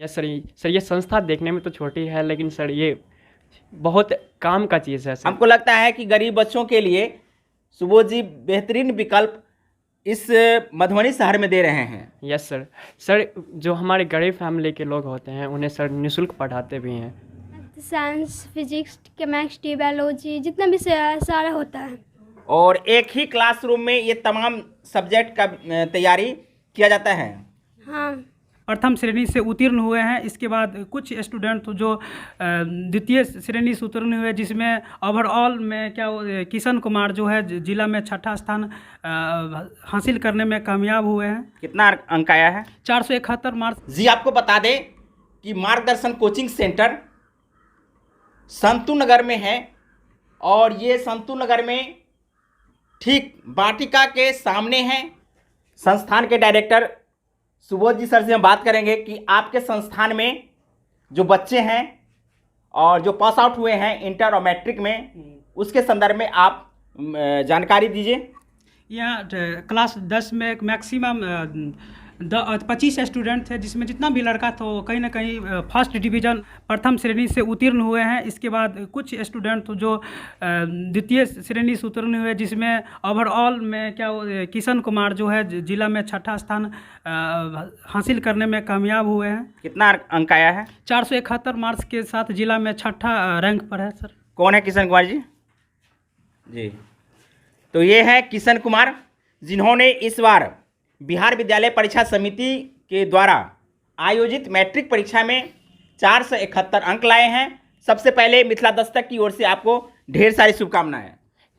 Yes sir, ये संस्था देखने में तो छोटी है, लेकिन सर ये बहुत काम का चीज़ है सर। हमको लगता है कि गरीब बच्चों के लिए सुबोध जी बेहतरीन विकल्प इस मधुबनी शहर में दे रहे हैं। Yes sir. सर जो हमारे गरीब फैमिली के लोग होते हैं उन्हें सर निःशुल्क पढ़ाते भी हैं। साइंस, फिजिक्स, केमिस्ट्री, बायोलॉजी, जितना भी सारा होता है। और एक ही क्लासरूम में ये तमाम सब्जेक्ट का तैयारी किया जाता है। हाँ। प्रथम श्रेणी से उत्तीर्ण हुए हैं। इसके बाद कुछ स्टूडेंट जो द्वितीय श्रेणी से उत्तीर्ण हुए, जिसमें ओवरऑल में किशन कुमार जो है जिला में छठा स्थान हासिल करने में कामयाब हुए हैं। कितना अंक आया है? 471 मार्क्स। जी आपको बता दें कि मार्गदर्शन कोचिंग सेंटर संतू नगर में है, और ये संतू नगर में ठीक वाटिका के सामने है। संस्थान के डायरेक्टर सुबोध जी सर से हम बात करेंगे कि आपके संस्थान में जो बच्चे हैं और जो पास आउट हुए हैं इंटर और मैट्रिक में, उसके संदर्भ में आप जानकारी दीजिए। यहाँ क्लास 10 में मैक्सिमम 25 स्टूडेंट थे, जिसमें जितना भी लड़का था वो कहीं ना कहीं फर्स्ट डिवीज़न प्रथम श्रेणी से उत्तीर्ण हुए हैं। इसके बाद कुछ स्टूडेंट जो द्वितीय श्रेणी से उत्तीर्ण हुए, जिसमें ओवरऑल में किशन कुमार जो है जिला में छठा स्थान हासिल करने में कामयाब हुए हैं। कितना अंक आया है? 471 मार्क्स के साथ जिला में छठा रैंक पर है सर। कौन है किशन कुमार जी? जी, तो ये है किशन कुमार, जिन्होंने इस बार बिहार विद्यालय परीक्षा समिति के द्वारा आयोजित मैट्रिक परीक्षा में 471 अंक लाए हैं। सबसे पहले मिथिला दस्तक की ओर से आपको ढेर सारी शुभकामनाएं।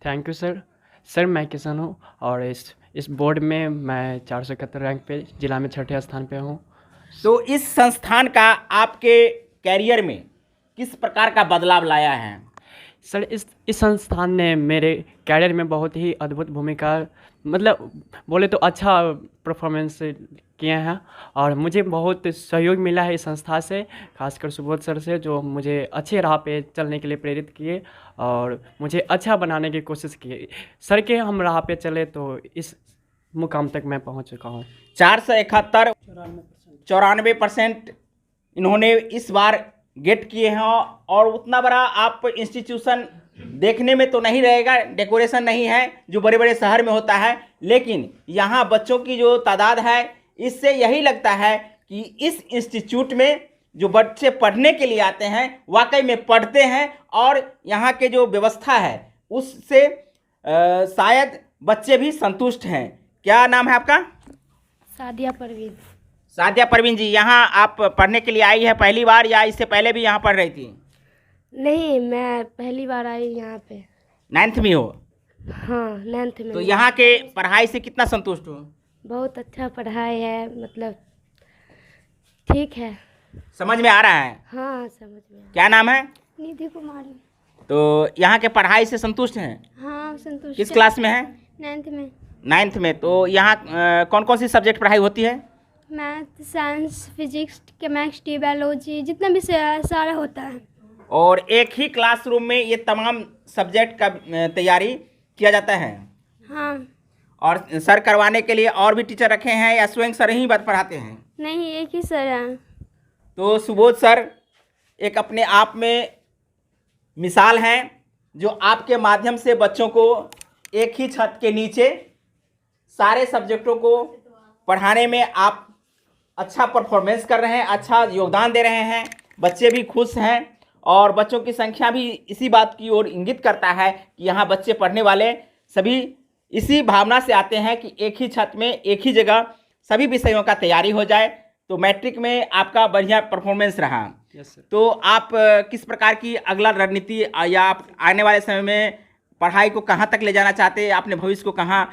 Thank you sir. सर मैं किशन हूँ और इस बोर्ड में मैं 471 रैंक पे जिला में छठे स्थान पे हूँ। तो इस संस्थान का आपके कैरियर में किस प्रकार का बदलाव लाया है? सर इस संस्थान ने मेरे कैरियर में बहुत ही अद्भुत भूमिका, मतलब बोले तो अच्छा परफॉर्मेंस किए हैं, और मुझे बहुत सहयोग मिला है इस संस्था से, खासकर सुबोध सर से, जो मुझे अच्छे राह पे चलने के लिए प्रेरित किए और मुझे अच्छा बनाने की कोशिश की। सर के हम राह पे चले तो इस मुकाम तक मैं पहुंच चुका हूं। 471 94% इन्होंने इस बार गेट किए हैं, और उतना बड़ा आप इंस्टीट्यूशन देखने में तो नहीं रहेगा, डेकोरेशन नहीं है जो बड़े बड़े शहर में होता है, लेकिन यहाँ बच्चों की जो तादाद है इससे यही लगता है कि इस इंस्टीट्यूट में जो बच्चे पढ़ने के लिए आते हैं वाकई में पढ़ते हैं, और यहाँ के जो व्यवस्था है उससे शायद बच्चे भी संतुष्ट हैं। क्या नाम है आपका? सादिया परवीन। सादिया परवीन जी, यहाँ आप पढ़ने के लिए आई है पहली बार या इससे पहले भी यहाँ पढ़ रही थी? नहीं, मैं पहली बार आई यहाँ पे। 9th में हो? हाँ, 9th में। तो यहाँ के पढ़ाई से कितना संतुष्ट हो? बहुत अच्छा पढ़ाई है, मतलब ठीक है। समझ में आ रहा है? हाँ, समझ में। क्या नाम है? निधि कुमारी। तो यहाँ के पढ़ाई से संतुष्ट हैं? हाँ, संतुष्ट। किस क्लास में है? 9th में। 9th में। तो यहाँ कौन कौन सी सब्जेक्ट पढ़ाई होती है? Math, science, physics, chemistry, biology, जितना भी सारा होता है। और एक ही क्लासरूम में ये तमाम सब्जेक्ट का तैयारी किया जाता है? हाँ। और सर करवाने के लिए और भी टीचर रखे हैं या स्वयं सर ही बात पढ़ाते हैं? नहीं, एक ही सर है। तो सुबोध सर एक अपने आप में मिसाल हैं, जो आपके माध्यम से बच्चों को एक ही छत के नीचे सारे सब्जेक्टों को पढ़ाने में आप अच्छा परफॉर्मेंस कर रहे हैं, अच्छा योगदान दे रहे हैं। बच्चे भी खुश हैं, और बच्चों की संख्या भी इसी बात की ओर इंगित करता है कि यहाँ बच्चे पढ़ने वाले सभी इसी भावना से आते हैं कि एक ही छत में एक ही जगह सभी विषयों का तैयारी हो जाए। तो मैट्रिक में आपका बढ़िया परफॉर्मेंस रहा। Yes sir. तो आप किस प्रकार की अगला रणनीति या आप आने वाले समय में पढ़ाई को कहाँ तक ले जाना चाहते हैं, अपने भविष्य को कहाँ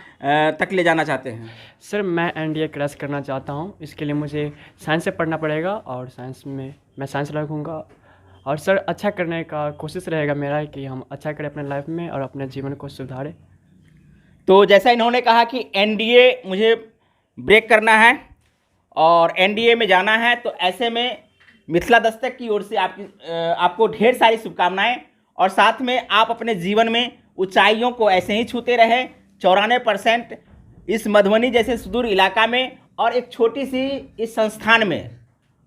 तक ले जाना चाहते हैं? सर मैं एनडीए क्रैश करना चाहता हूँ। इसके लिए मुझे साइंस से पढ़ना पड़ेगा, और साइंस में मैं साइंस रखूँगा। और सर अच्छा करने का कोशिश रहेगा मेरा कि हम अच्छा करें अपने लाइफ में और अपने जीवन को सुधारें। तो जैसा इन्होंने कहा कि एनडीए मुझे ब्रेक करना है और एनडीए में जाना है, तो ऐसे में मिथिला दस्तक की ओर से आपको ढेर सारी शुभकामनाएं, और साथ में आप अपने जीवन में ऊंचाइयों को ऐसे ही छूते रहे। 94% इस मधुबनी जैसे सुदूर इलाका में और एक छोटी सी इस संस्थान में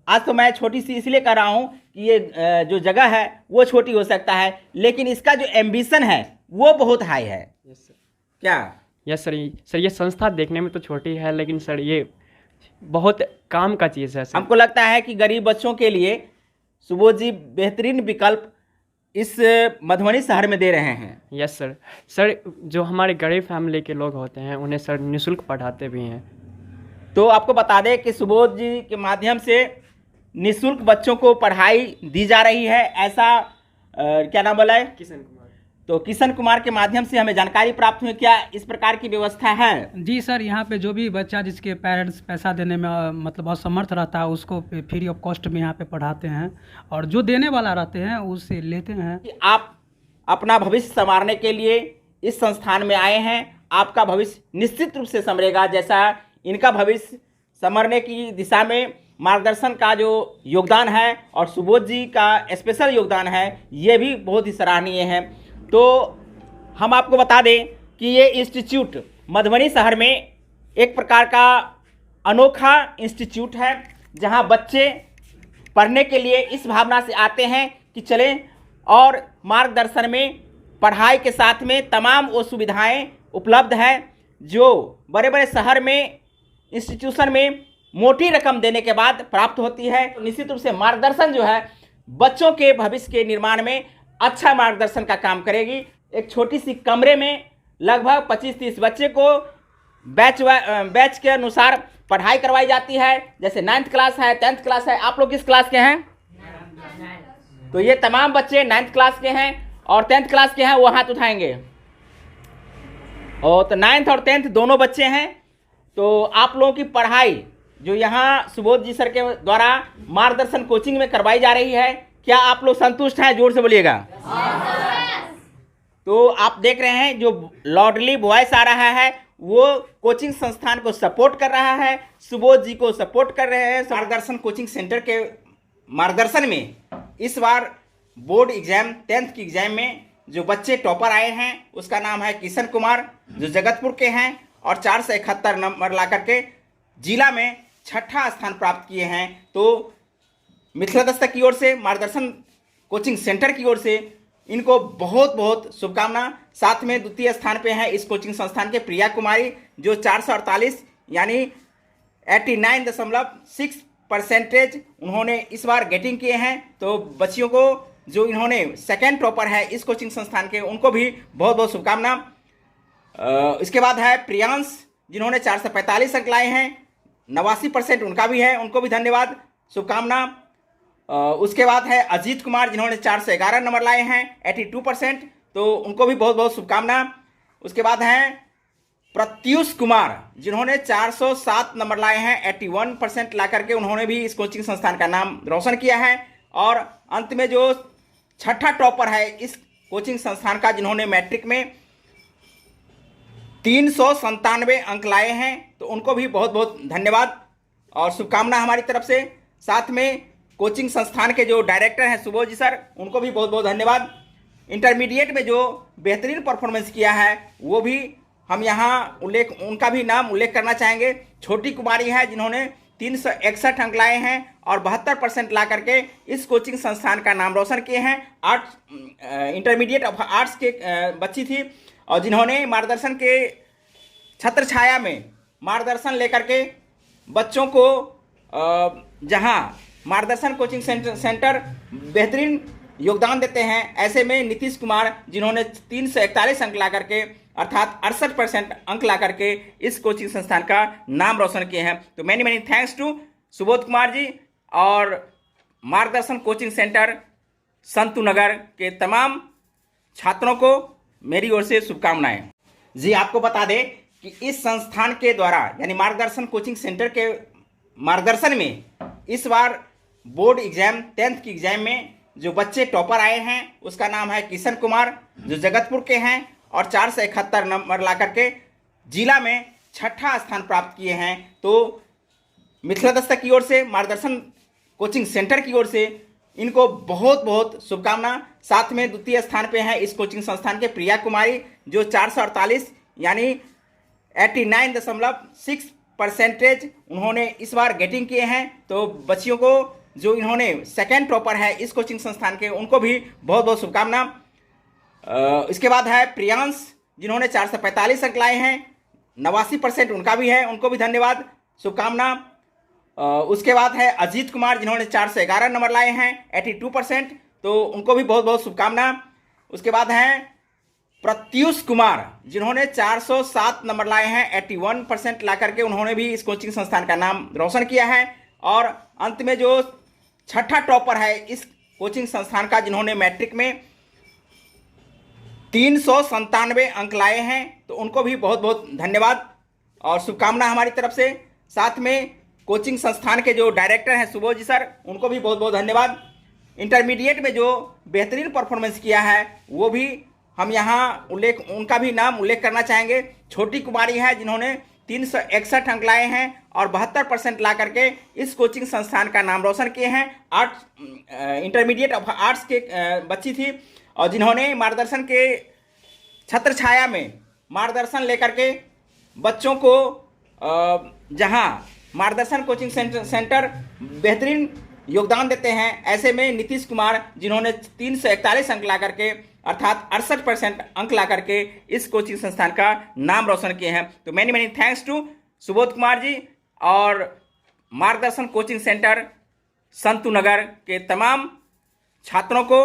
आज तो मैं छोटी सी इसलिए कर रहा हूँ कि ये जो जगह है वो छोटी हो सकता है, लेकिन इसका जो एम्बिशन है वो बहुत हाई है। Yes sir. क्या? यस सर, ये संस्था देखने में तो छोटी है, लेकिन सर ये बहुत काम का चीज़ है सर। हमको लगता है कि गरीब बच्चों के लिए सुबोध जी बेहतरीन विकल्प इस मधुबनी शहर में दे रहे हैं। यस सर, जो हमारे गरीब फैमिली के लोग होते हैं उन्हें सर निःशुल्क पढ़ाते भी हैं। तो आपको बता दें कि सुबोध जी के माध्यम से निःशुल्क बच्चों को पढ़ाई दी जा रही है। ऐसा क्या नाम बोला है? किशन कुमार। तो किशन कुमार के माध्यम से हमें जानकारी प्राप्त हुई। क्या इस प्रकार की व्यवस्था है? जी सर, यहाँ पे जो भी बच्चा जिसके पेरेंट्स पैसा देने में मतलब असमर्थ रहता है उसको फ्री ऑफ कॉस्ट में यहाँ पे पढ़ाते हैं, और जो देने वाला रहते हैं उससे लेते हैं। कि आप अपना भविष्य संवारने के लिए इस संस्थान में आए हैं, आपका भविष्य निश्चित रूप से संवरेगा। जैसा इनका भविष्य संवरने की दिशा में मार्गदर्शन का जो योगदान है और सुबोध जी का स्पेशल योगदान है, ये भी बहुत ही सराहनीय है। तो हम आपको बता दें कि ये इंस्टीट्यूट मधुबनी शहर में एक प्रकार का अनोखा इंस्टीट्यूट है, जहां बच्चे पढ़ने के लिए इस भावना से आते हैं कि चलें, और मार्गदर्शन में पढ़ाई के साथ में तमाम वो सुविधाएं उपलब्ध हैं जो बड़े बड़े शहर में इंस्टीट्यूशन में मोटी रकम देने के बाद प्राप्त होती है। तो निश्चित रूप से मार्गदर्शन जो है बच्चों के भविष्य के निर्माण में अच्छा मार्गदर्शन का काम करेगी। एक छोटी सी कमरे में लगभग 25-30 बच्चे को बैच के अनुसार पढ़ाई करवाई जाती है। जैसे 9th क्लास है, 10th क्लास है। आप लोग किस क्लास के हैं? तो ये तमाम बच्चे 9th क्लास के हैं और 10th क्लास के हैं, वो हाथ उठाएंगे। और तो 9th और 10th दोनों बच्चे हैं। तो आप लोगों की पढ़ाई जो यहाँ सुबोध जी सर के द्वारा मार्गदर्शन कोचिंग में करवाई जा रही है, क्या आप लोग संतुष्ट हैं? जोर से बोलिएगा। तो आप देख रहे हैं जो लाउडली वॉइस आ रहा है वो कोचिंग संस्थान को सपोर्ट कर रहा है, सुबोध जी को सपोर्ट कर रहे हैं। मार्गदर्शन कोचिंग सेंटर के मार्गदर्शन में इस बार बोर्ड एग्जाम 10th की एग्जाम में जो बच्चे टॉपर आए हैं उसका नाम है किशन कुमार, जो जगतपुर के हैं, और 471 नंबर ला करके जिला में 6ठा स्थान प्राप्त किए हैं। तो मिथिला दस्तक की ओर से, मार्गदर्शन कोचिंग सेंटर की ओर से इनको बहुत बहुत शुभकामना। साथ में द्वितीय स्थान पे है इस कोचिंग संस्थान के प्रिया कुमारी, जो 448 यानी 89.6% उन्होंने इस बार गेटिंग किए हैं। तो बच्चियों को जो इन्होंने सेकेंड टॉपर है इस कोचिंग संस्थान के, उनको भी बहुत बहुत शुभकामना। इसके बाद है प्रियांश, जिन्होंने 445 अंक लाए हैं, 89% उनका भी है, उनको भी धन्यवाद, शुभकामना। उसके बाद है अजीत कुमार, जिन्होंने 411 नंबर लाए हैं, 82%, तो उनको भी बहुत बहुत शुभकामना। उसके बाद हैं प्रत्युष कुमार, जिन्होंने 407 नंबर लाए हैं, 81% ला करके उन्होंने भी इस कोचिंग संस्थान का नाम रोशन किया है। और अंत में जो 6ठा टॉपर है इस कोचिंग संस्थान का, जिन्होंने मैट्रिक में 397 अंक लाए हैं, तो उनको भी बहुत बहुत धन्यवाद और शुभकामना हमारी तरफ से। साथ में कोचिंग संस्थान के जो डायरेक्टर हैं सुबोध जी सर, उनको भी बहुत बहुत धन्यवाद। इंटरमीडिएट में जो बेहतरीन परफॉर्मेंस किया है वो भी हम यहाँ उनका भी नाम उल्लेख करना चाहेंगे। छोटी कुमारी है, जिन्होंने 361 अंक लाए हैं और 72% ला करके इस कोचिंग संस्थान का नाम रोशन किए हैं। इंटरमीडिएट ऑफ आर्ट्स के बच्ची थी, और जिन्होंने मार्गदर्शन के छत्र छाया में मार्गदर्शन लेकर के बच्चों को जहां मार्गदर्शन कोचिंग सेंटर बेहतरीन योगदान देते हैं, ऐसे में नीतीश कुमार, जिन्होंने 341 अंक ला करके अर्थात 68% अंक ला करके इस कोचिंग संस्थान का नाम रोशन किए हैं। तो many many thanks to Subodh Kumar ji और मार्गदर्शन कोचिंग सेंटर संतू नगर के तमाम छात्रों को मेरी ओर से शुभकामनाएं। जी, आपको बता दें कि इस संस्थान के द्वारा यानी मार्गदर्शन कोचिंग सेंटर के मार्गदर्शन में इस बार बोर्ड एग्जाम 10th की एग्जाम में जो बच्चे टॉपर आए हैं उसका नाम है किशन कुमार, जो जगतपुर के हैं, और 471 नंबर ला करके जिला में 6ठा स्थान प्राप्त किए हैं। तो मिथिला दस्तक की ओर से, मार्गदर्शन कोचिंग सेंटर की ओर से इनको बहुत बहुत शुभकामना। साथ में द्वितीय स्थान पे है इस कोचिंग संस्थान के प्रिया कुमारी, जो 448 यानी 89.6% उन्होंने इस बार गेटिंग किए हैं। तो बच्चियों को जो इन्होंने सेकेंड टॉपर है इस कोचिंग संस्थान के, उनको भी बहुत बहुत शुभकामना। इसके बाद है प्रियांश, जिन्होंने 445 अंक लाए हैं, 89% उनका भी है, उनको भी धन्यवाद, शुभकामना। उसके बाद है अजीत कुमार, जिन्होंने 411 नंबर लाए हैं, 82%, तो उनको भी बहुत बहुत शुभकामना। उसके बाद हैं प्रत्युष कुमार, जिन्होंने 407 नंबर लाए हैं, 81% ला करके उन्होंने भी इस कोचिंग संस्थान का नाम रोशन किया है। और अंत में जो छठा टॉपर है इस कोचिंग संस्थान का, जिन्होंने मैट्रिक में 397 अंक लाए हैं, तो उनको भी बहुत बहुत धन्यवाद और शुभकामना हमारी तरफ से। साथ में कोचिंग संस्थान के जो डायरेक्टर हैं सुबोध जी सर, उनको भी बहुत बहुत धन्यवाद। इंटरमीडिएट में जो बेहतरीन परफॉर्मेंस किया है वो भी हम यहाँ उनका भी नाम उल्लेख करना चाहेंगे। छोटी कुमारी है, जिन्होंने 361 अंक लाए हैं और 72% ला करके इस कोचिंग संस्थान का नाम रोशन किए हैं। इंटरमीडिएट ऑफ आर्ट्स के बच्ची थी और जिन्होंने मार्गदर्शन के छत्र छाया में मार्गदर्शन लेकर के बच्चों को जहां मार्गदर्शन कोचिंग सेंटर बेहतरीन योगदान देते हैं, ऐसे में नीतीश कुमार, जिन्होंने 341 अंक ला करके अर्थात 68% अंक ला करके इस कोचिंग संस्थान का नाम रोशन किए हैं। तो many many thanks to Subodh Kumar ji और मार्गदर्शन कोचिंग सेंटर संतू नगर के तमाम छात्रों को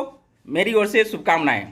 मेरी ओर से शुभकामनाएं।